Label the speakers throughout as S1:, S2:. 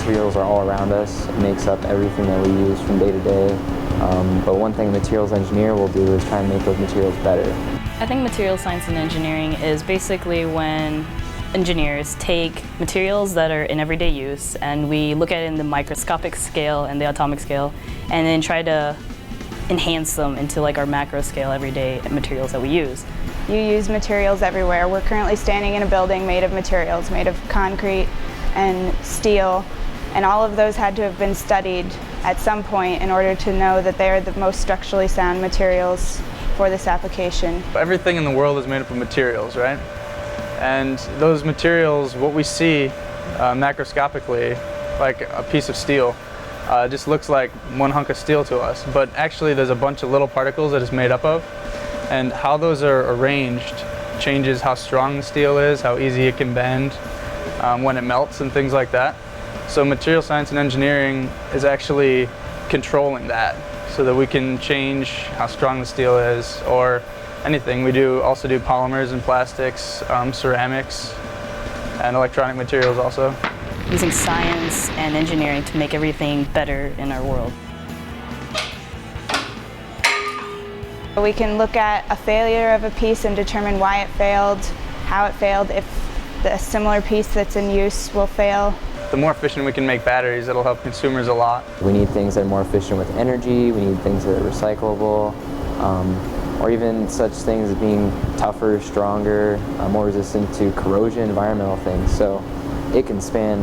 S1: materials are all around us. It makes up everything that we use from day to day. But one thing a materials engineer will do is try and make those materials better.
S2: I think materials science and engineering is basically when engineers take materials that are in everyday use and we look at it in the microscopic scale and the atomic scale and then try to enhance them into like our macro scale everyday materials that we use.
S3: You use materials everywhere. We're currently standing in a building made of materials, made of concrete and steel, and all of those had to have been studied at some point in order to know that they are the most structurally sound materials for this application.
S4: Everything in the world is made up of materials, right? And those materials, what we see macroscopically, like a piece of steel, just looks like one hunk of steel to us, but actually there's a bunch of little particles that it's made up of, and how those are arranged changes how strong the steel is, how easy it can bend when it melts and things like that. So material science and engineering is actually controlling that so that we can change how strong the steel is or anything. We also do polymers and plastics, ceramics, and electronic materials also.
S2: Using science and engineering to make everything better in our world.
S3: We can look at a failure of a piece and determine why it failed, how it failed, if a similar piece that's in use will fail.
S4: The more efficient we can make batteries, it'll help consumers a lot.
S1: We need things that are more efficient with energy, we need things that are recyclable, or even such things as being tougher, stronger, more resistant to corrosion, environmental things. So it can span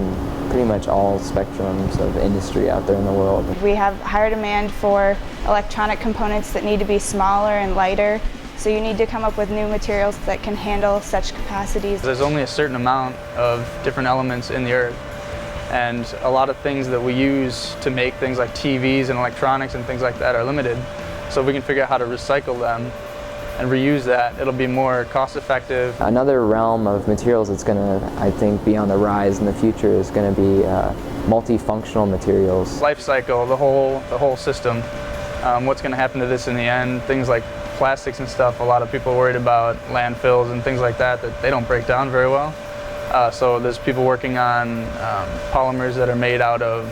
S1: pretty much all spectrums of industry out there in the world.
S3: We have higher demand for electronic components that need to be smaller and lighter, so you need to come up with new materials that can handle such capacities.
S4: There's only a certain amount of different elements in the earth, and a lot of things that we use to make things like TVs and electronics and things like that are limited. So if we can figure out how to recycle them and reuse that, it'll be more cost-effective.
S1: Another realm of materials that's going to, I think, be on the rise in the future is going to be multifunctional materials.
S4: Life cycle, the whole system. What's going to happen to this in the end? Things like plastics and stuff. A lot of people are worried about landfills and things like that they don't break down very well. So there's people working on polymers that are made out of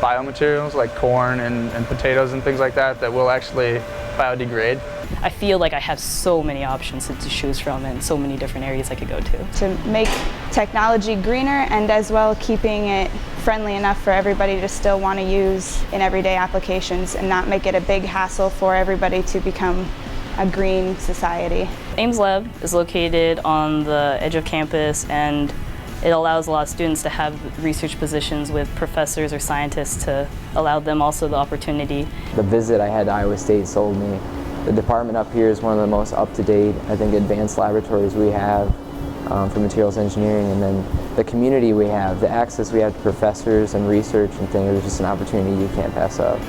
S4: biomaterials like corn and potatoes and things like that will actually biodegrade.
S2: I feel like I have so many options to choose from and so many different areas I could go to.
S3: To make technology greener and as well keeping it friendly enough for everybody to still want to use in everyday applications and not make it a big hassle for everybody to become a green society.
S2: Ames Lab is located on the edge of campus, and it allows a lot of students to have research positions with professors or scientists to allow them also the opportunity.
S1: The visit I had to Iowa State sold me. The department up here is one of the most up-to-date, I think, advanced laboratories we have for materials engineering, and then the community we have, the access we have to professors and research and things, is just an opportunity you can't pass up.